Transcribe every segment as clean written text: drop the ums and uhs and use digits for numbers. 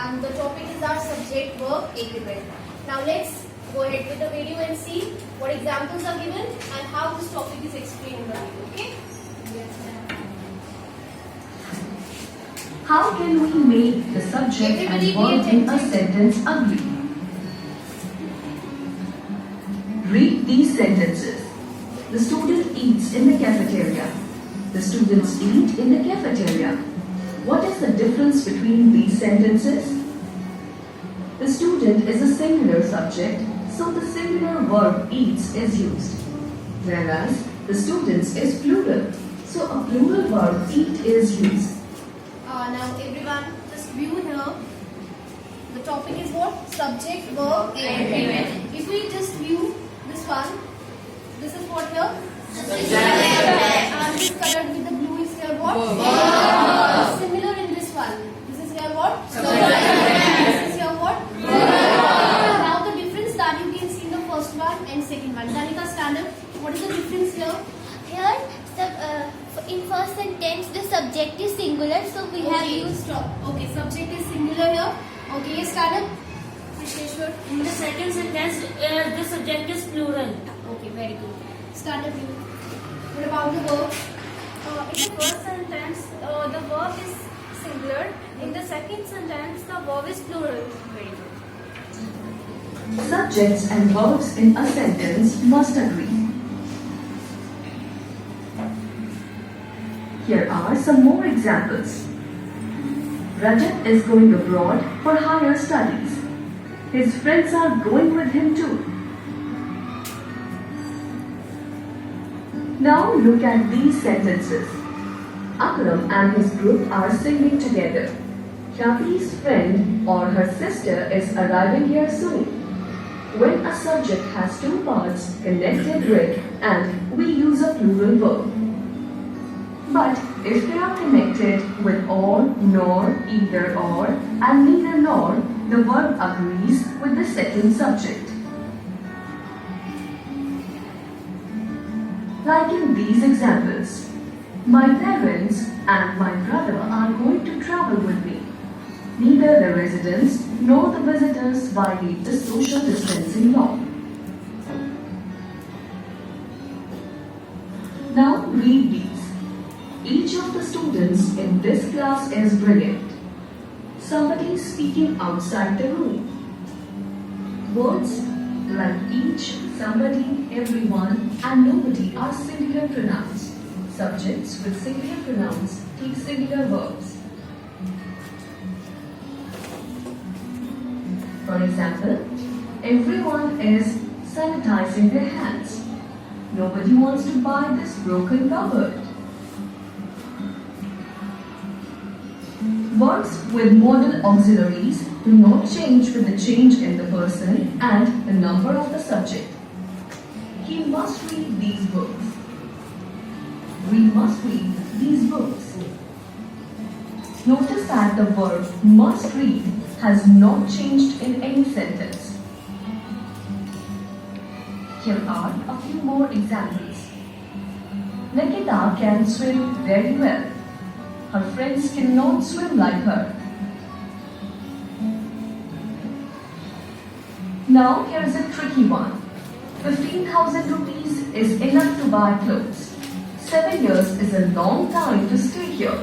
and the topic is our subject verb agreement. Now let's go ahead with the video and see what examples are given and how this topic is explained in the video. Okay? How can we make the subject Everybody and verb in a sentence agree? Read these sentences. The student eats in the cafeteria. The students eat in the cafeteria. What is the difference between these sentences? The student is a singular subject, so the singular verb eats is used. Whereas the students is plural, so a plural verb eat is used. Now everyone just view here. The topic is what? Subject, verb, agreement. If we just view this one, this is what here? And this colored with the blue is here what? Similar in this one. This is here what? This is here what? Now the difference that you can see in the first one and second one. Danika, stand up. What is the difference here? Here, in first sentence, the subject is singular, so we have used. Stop. Okay, subject is singular here. Okay, stand up. Visheshwar. In the second sentence, the subject is plural. Okay, very good. Stand up. You. What about the verb? In the first sentence, the verb is singular. In the second sentence, the verb is plural. Very good. Subjects and verbs in a sentence must agree. Here are some more examples. Rajat is going abroad for higher studies. His friends are going with him too. Now look at these sentences. Akram and his group are singing together. Khyati's friend or her sister is arriving here soon. When a subject has two parts connected with and we use a plural verb. But if they are connected with or, nor, either or and neither nor, the verb agrees with the second subject. Like in these examples, my parents and my brother are going to travel with me. Neither the residents nor the visitors violate the social distancing law. Now read these. Each of the students in this class is brilliant. Somebody is speaking outside the room. Words like each, somebody, everyone, and nobody are singular pronouns. Subjects with singular pronouns take singular verbs. For example, everyone is sanitizing their hands. Nobody wants to buy this broken cupboard. Verbs with modal auxiliaries do not change with the change in the person and the number of the subject. He must read these books. We must read these books. Notice that the verb must read has not changed in any sentence. Here are a few more examples. Nikita can swim very well. Her friends cannot swim like her. Now here is a tricky one. 15,000 rupees is enough to buy clothes. 7 years is a long time to stay here.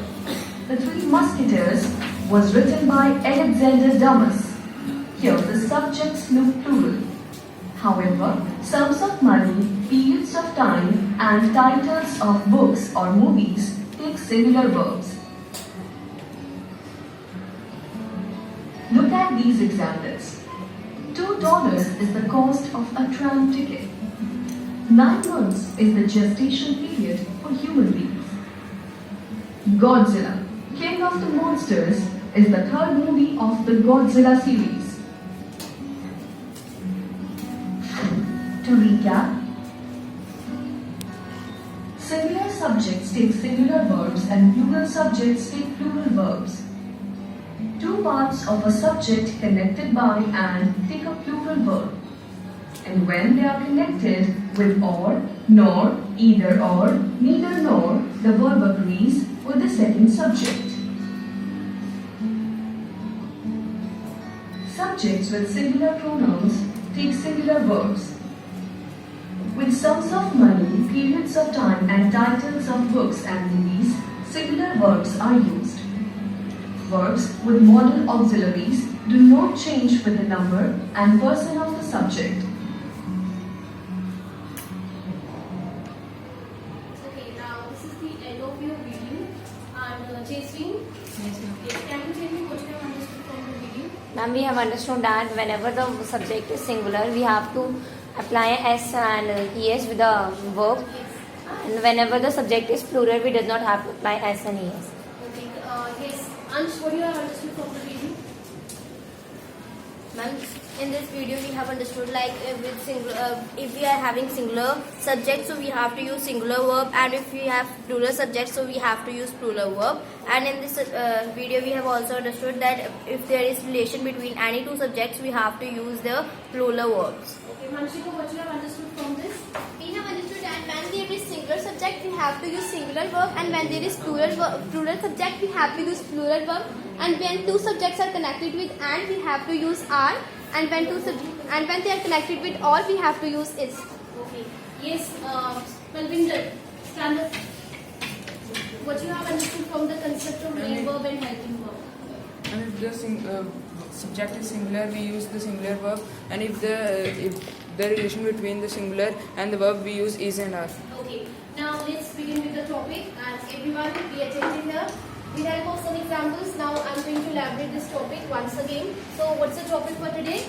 The Three Musketeers was written by Alexander Dumas. Here the subjects look plural. However, sums of money, periods of time, and titles of books or movies take singular verbs. Look at these examples. $2 is the cost of a tram ticket. 9 months is the gestation period for human beings. Godzilla, King of the Monsters, is the third movie of the Godzilla series. To recap, singular subjects take singular verbs and plural subjects take plural verbs. Two parts of a subject connected by and take a plural verb. And when they are connected with or, nor, either or, neither nor, the verb agrees with the second subject. Subjects with singular pronouns take singular verbs. With sums of money, periods of time, and titles of books and movies, singular verbs are used. Verbs with modal auxiliaries do not change with the number and person of the subject. Okay, now this is the end of your video. And Jasmine, can you tell me what you have understood from the video? Ma'am, we have understood that whenever the subject is singular, we have to apply S and ES with the verb. And whenever the subject is plural, we does not have to apply S and ES. Okay, yes. Ansh, what do you have understood from the video? Ma'am, in this video we have understood like with singular, if we are having singular subject, so we have to use singular verb, and if we have plural subject, so we have to use plural verb. And in this video we have also understood that if there is relation between any two subjects, we have to use the plural verbs. Okay, Manshika, what you have understood from this? We have understood that when there is singular subject, we have to use singular verb, and when there is plural subject, we have to use plural verb. And when two subjects are connected with and, we have to use are, and when they are connected with or, we have to use is. Okay. Yes, Malvinder, stand up. What you have understood from the concept of main verb and helping verb? And if the subject is singular, we use the singular verb. And if the relation between the singular and the verb, we use is and are. Okay. Now let's begin with the topic. And everyone, be attentive here. With help of some examples, now I'm going to elaborate this topic once again. So, what's the topic for today?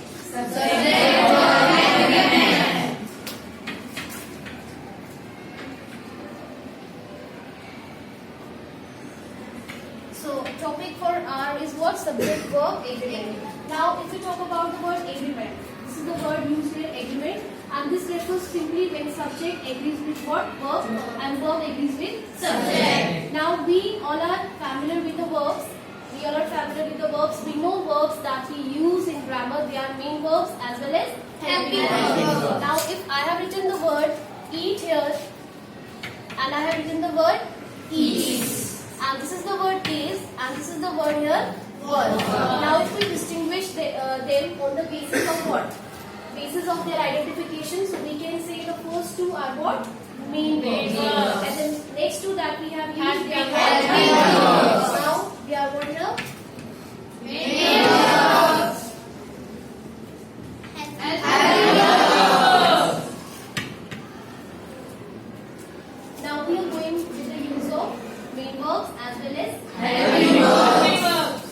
So, topic for R is what? Subject, verb, agreement. Now, if we talk about the word agreement, this is the word used here, agreement, and this refers simply when subject agrees with what? Verb, and verb agrees with subject. Now, we all are familiar with the verbs. We all are familiar with the verbs. We know verbs that we use in grammar. They are main verbs as well as helping verbs. Now, if I have written the word eat here, and I have written the word eats, and this is the word is, and this is the word here, was. Now, if we distinguish them on the basis of what? Basis of their identification, so we can say the first two are what? Main verbs. And then next two that we have used, they are what? Now, they are what here? Main verbs. Now, we are going with the use of main verbs as well as helping verbs.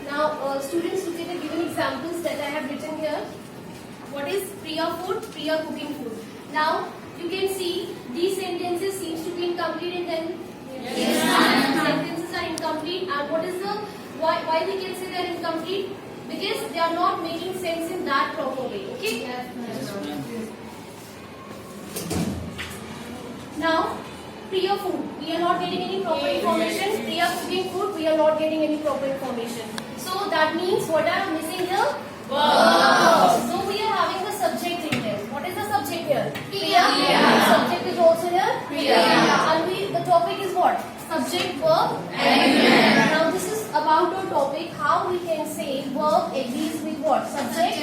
Now, students, look at the given examples that I have written here. What is Priya food? Priya cooking food. Now, you can see these sentences seems to be incomplete and then sentences are incomplete. And what is the why we can say they are incomplete? Because they are not making sense in that proper way. Okay. Now, Priya food, we are not getting any proper information. Priya cooking food, we are not getting any proper information. So that means what I am missing here? Verb. So we are having the subject in there. What is the subject here? Priya. Subject is also here? Priya. And the topic is what? Subject, verb, agreement. Now this is about our topic, how we can say verb agrees with what? Subject.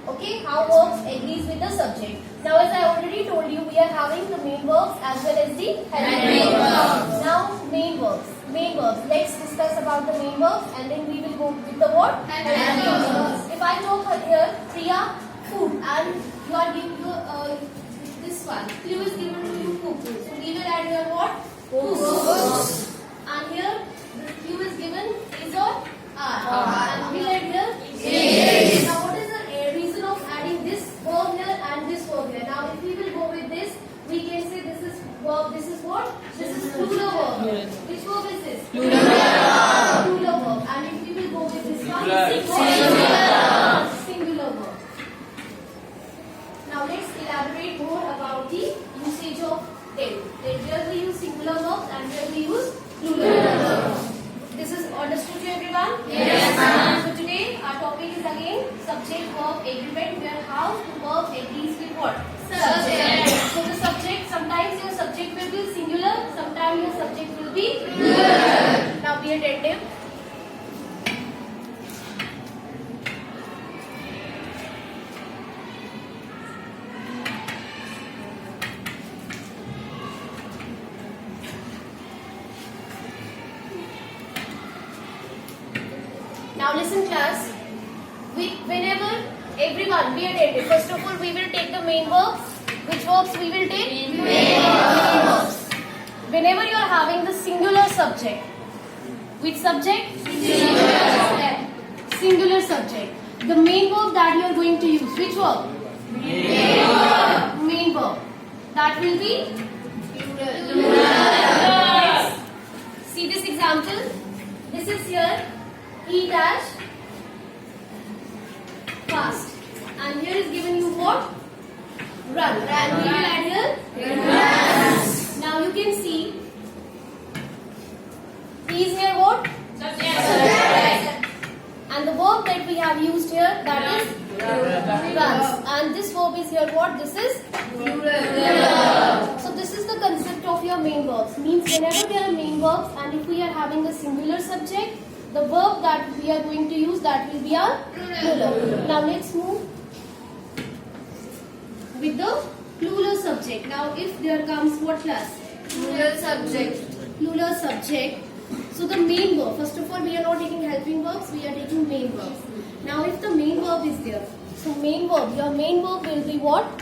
Okay, how verbs agrees with the subject. Now as I already told you, we are having the main verbs as well as the helping verbs. Now main verbs. Main verbs. Let's discuss about the main verbs and then we will go with the what? Helping verbs. If I talk here, Priya, food, and you are giving this one. Clue is given to you cook. So we will add here what? Cook. And here the clue is given is or are. And we will add here is. Now what is the reason of adding this verb here and this verb here? Now if we will go with this, we can say this is verb, this is what? This is plural verb. Which verb is this? Plural verb. And if we will go with this one, this is singular verb. Now let's elaborate elaborate more about the usage of them. Where we use singular verbs and where we use plural verbs. This is understood to everyone? Yes, ma'am. So today our topic is again subject verb agreement, where how the verb agrees with what? Subject. So the subject, sometimes your subject will be singular, sometimes your subject will be plural. Now be attentive. Now listen class, whenever, everyone be attentive. First of all we will take the main verbs. Which verbs we will take? Main verbs. Whenever you are having the singular subject. Which subject? Singular. Singular subject. The main verb that you are going to use. Which verb? Main verb. Main verb. That will be? Plural. Yes. See this example. This is here. He dash fast, and here is given you what? Run. And we will add here runs. Now you can see he is here what? Subject. And the verb that we have used here, that is runs. And this verb is here what? This is plural. So this is the concept of your main verbs. Means whenever there are main verbs and if we are having a singular subject, the verb that we are going to use, that will be our plural. Now let's move with the plural subject. Now if there comes what class? Plural subject. Plural subject. So the main verb, first of all we are not taking helping verbs, we are taking main verbs. Now if the main verb is there, so main verb, your main verb will be what?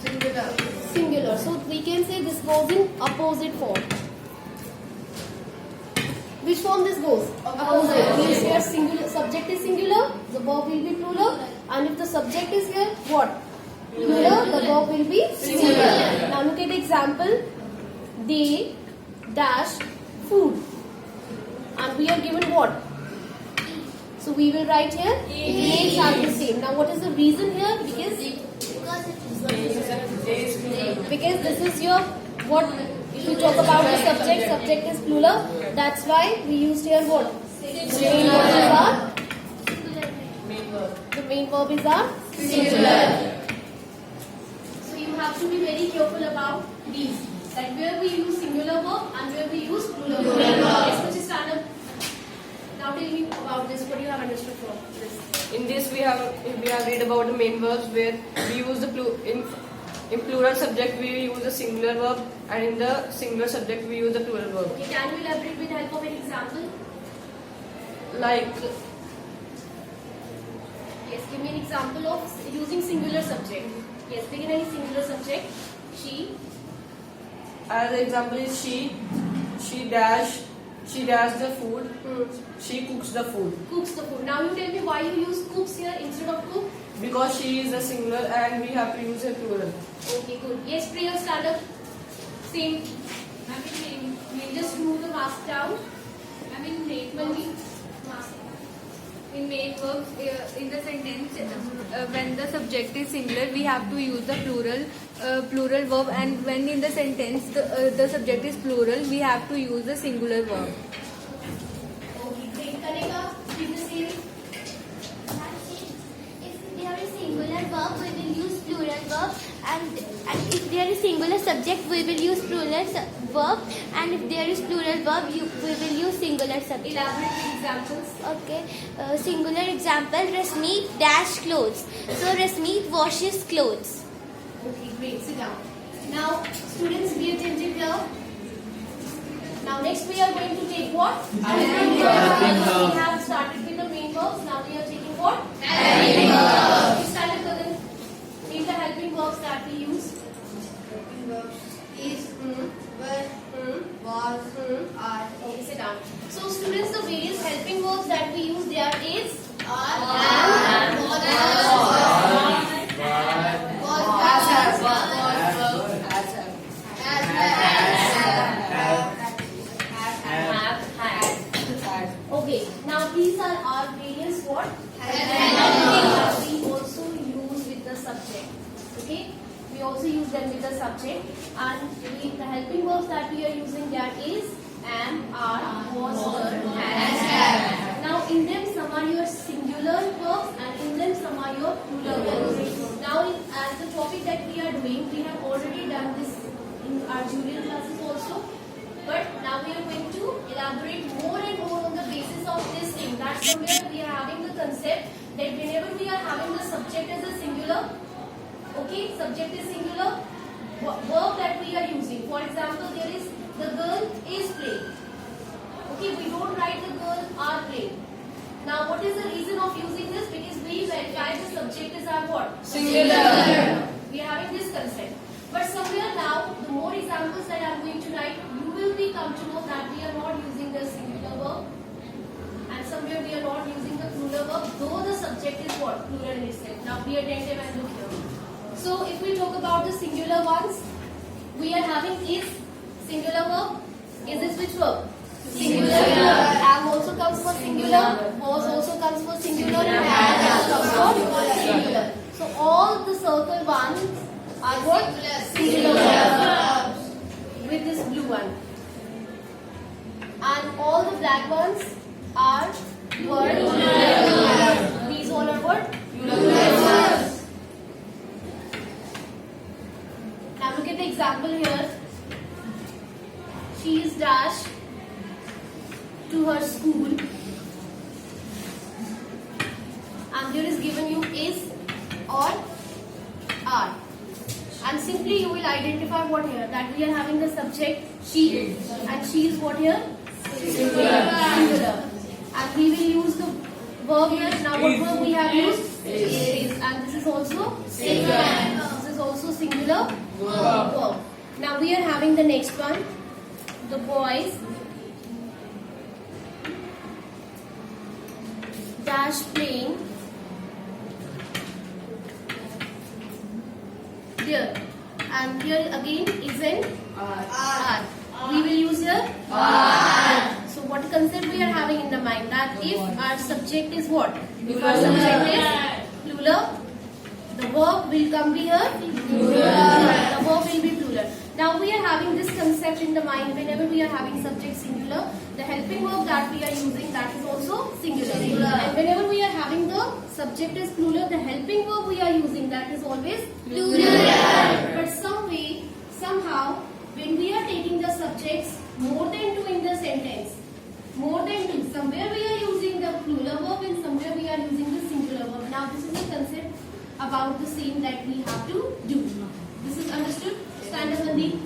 Singular. Singular. So we can say this goes in opposite form. Which form this goes? Opposite. Means here singular, subject is singular, the verb will be plural, and if the subject is here, what? Plural, the verb will be singular. Now look at the example. They dash food, and we are given what? So we will write here names are the same. Now what is the reason here? Because this is your what? If we talk about the subject, subject is plural. That's why we used here what? Main verb. The main verb is our singular. So you have to be very careful about these. That where we use singular verb and where we use plural verb. Yes, which is stand up. Now tell me about this. What you have understood from this? In this we have read about the main verbs, where we use the in plural subject we use the singular verb, and in the singular subject we use the plural verb. Okay, can you elaborate with the help of an example? Like, yes, give me an example of using singular subject. Yes, begin any singular subject. She. as an example is she dash the food. She cooks the food. Cooks the food. Now you tell me why you use cooks here instead of cook. Because she is a singular and we have to use a plural. Okay, good. Yes, Priya, stand up. Same. Just move the mask down. Mask. In main verbs, in the sentence, when the subject is singular, we have to use the plural verb, and when in the sentence the subject is plural, we have to use the singular verb. Okay, great. Kanika, do the same. If there is singular verb, we will use plural verb, and if there is singular subject, we will use plural verb, and if there is plural verb, we will use singular subject. Elaborate with examples. Okay, singular example, Rasmeet dash clothes. So Rasmeet washes clothes. Okay, great. Sit down. Now, students, be attentive here. Now, next we are going to take what? Helping verbs. We have started with the main verbs. Now we are taking what? Helping verbs. We started with the name the helping verbs that we use. Helping verbs is, were, was, are. Okay, sit down. So, students, the various helping verbs that we use, they are is, are, am, was, okay, now these are our various what? Helping verbs we also use with the subject. Okay. We also use them with the subject. And the helping verbs that we are using there is am, are, was, were, has, have. Now in them some are your singular verbs and in them some are your plural verbs. Now as the topic that we are doing, we have already done this in our junior classes also. But now we are going to elaborate more and more on the basis of this thing. That's where we are having the concept that whenever we are having the subject as a singular, okay, subject is singular, verb that we are using. For example, there is the girl is playing. Okay, we don't write the girl are playing. Now, what is the reason of using this? Because we verify the subject is our what? Singular. We are having this concept. But somewhere now, the more examples that I am going to write, you will be come to know that we are not using the singular verb. And somewhere we are not using the plural verb, though the subject is what? Plural in itself. Now, be attentive and look here. So, if we talk about the singular ones, we are having is singular verb. Is this which verb? Singular. Am also comes for singular. Was also comes for singular. And has comes for singular. So all the circle ones are what? Singular verbs. With this blue one. And all the black ones are what? These all are what? Verbs. Now look at the example here. She is dashed to her school, and there is given you is or are, and simply you will identify what here, that we are having the subject she, and she is what here? Singular. And we will use the verb here. Now what verb we have used? Is. And this is also singular. This is also singular verb. Now we are having the next one. The boys dash playing there, and here again is an are. We will use here are. So what concept we are having in the mind, that if our subject is what? If our subject is plural, the verb will come be here plural. The verb will be plural. Now we are having this concept in the mind whenever we are having subject singular, the helping verb that we are using, that is also singular. And whenever we are having the subject is plural, the helping verb we are using, that is always plural. But some way, somehow, when we are taking the subjects more than two in the sentence, more than two, somewhere we are using the plural verb and somewhere we are using the singular verb. Now this is the concept about the same that we have to do. This is understood? Stand up, Nandi.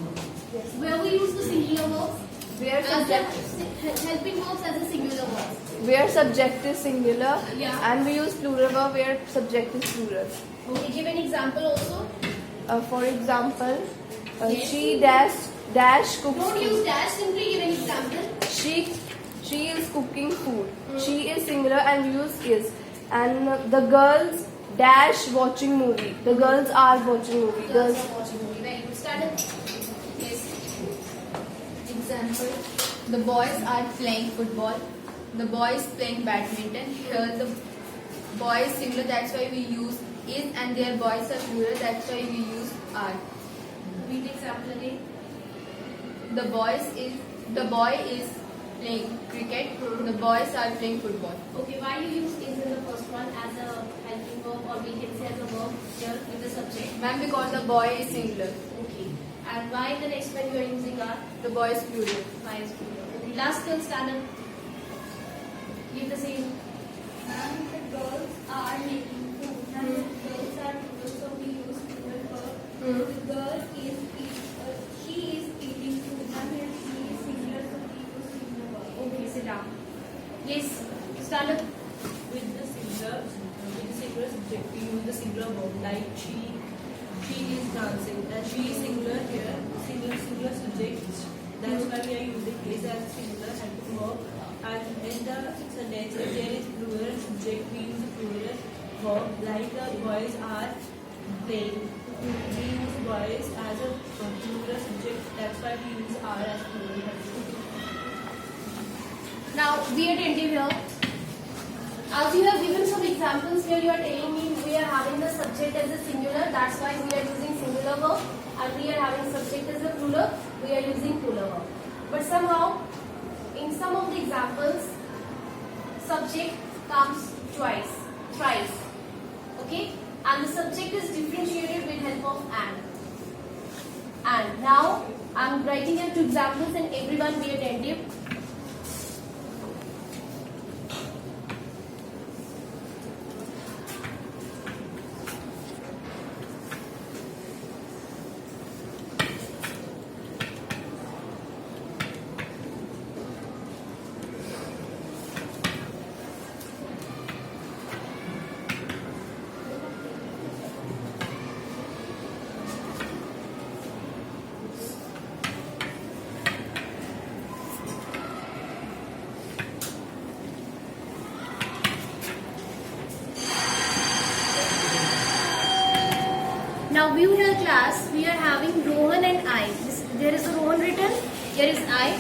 Yes. Where we use the singular verbs? Where subject helping verbs as a singular verb. where subject is singular, Yeah. and we use plural verb where subject is plural. Okay, give an example also. For example, Yes. she dash cooks. Don't use dash, simply give an example. She is cooking food. She is singular and we use is. And the girls dash watching movie. The girls are watching movie. Girls are watching movie. Very good. Stand up. Yes. Example, the boys are playing football, the boys playing badminton. Here the boy is singular, that's why we use is, and their boys are plural, that's why we use are. Read the example again. The boy is playing cricket, the boys are playing football. Okay, why you use is in the first one as a helping verb, or we can say as a verb here with the subject? Ma'am, because the boy is singular, Okay. And why in the next one you are using are? the boy is plural. Why is plural? Okay. Last girl, stand up. Give the same. And the girls are making food. And the girls are plural, so we use plural verb. The girl is she is eating food. And here she is singular, so we use singular verb. Okay, sit down. Yes, stand up. With the singular subject, we use the singular verb, like she is dancing, and she is singular here, singular subject. That's why we are using is as singular helping verb. And in the sentence, if there is plural subject, we use plural verb, like the boys are playing. We use boys as a plural subject. That's why we use are as plural helping verb. Now, be attentive here. As you have given some examples where you are telling me we are having the subject as a singular, that's why we are using singular verb. subject is the plural, we are using plural verb. But somehow, in some of the examples, subject comes twice, thrice. Okay? And the subject is differentiated with help of and. And now, I am writing here two examples and everyone be attentive. Now view here class, we are having Rohan and I. There is a Rohan written, here is I,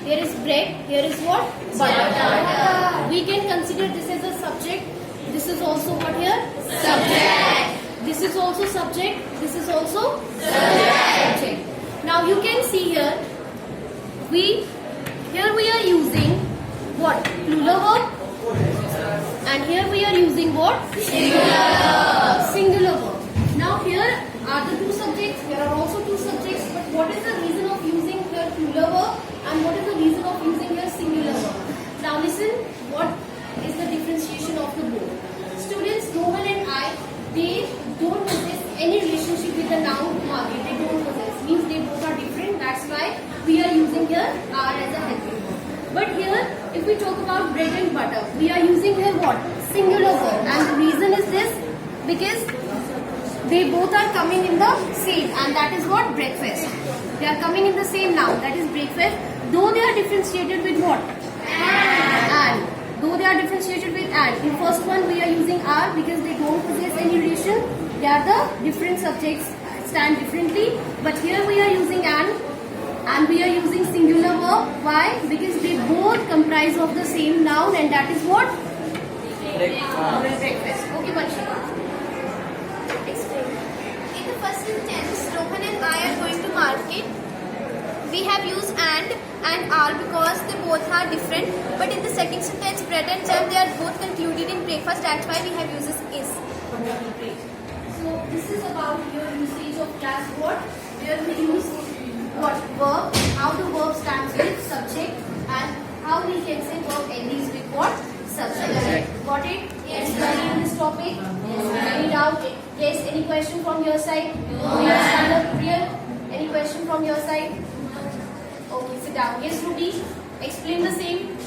here is bread, here is what? Butter. We can consider this as a subject. This is also what here? Subject. This is also subject, this is also subject. Now you can see here, we are using what? Plural verb. And here we are using what? Singular verb. Now here are the two subjects, here are also two subjects, but what is the reason of using here plural verb and what is the reason of using here singular verb? Now listen, what is the differentiation of the both? Students, Rohan and I, they don't possess any relationship with the noun Margaret, they don't possess, means they both are different, that's why we are using here are as a helping verb. But here, if we talk about bread and butter, we are using here what? Singular verb, and the reason is this, because they both are coming in the same, and that is what? Breakfast. They are coming in the same noun, that is breakfast, though they are differentiated with what? And. Though they are differentiated with and. In first one we are using are because they don't possess any relation. They are the different subjects, stand differently. But here we are using and we are using singular verb. Why? Because they both comprise of the same noun, and that is what? Breakfast. Okay, Vanshika. In the first sentence, Rohan and I are going to market. We have used and are because they both are different. But in the second sentence, bread and jam, they are both concluded in breakfast. That's why we have used is. So this is about your usage of class what? Where we use what? Verb. How the verb stands with subject and how we can say verb ends with what? Subject. Got it? Yes. Studying this topic? Yes. Any doubt? Yes. Any question from your side? No. Stand up here. Any question from your side? Okay, sit down. Yes, Ruby. Explain the same.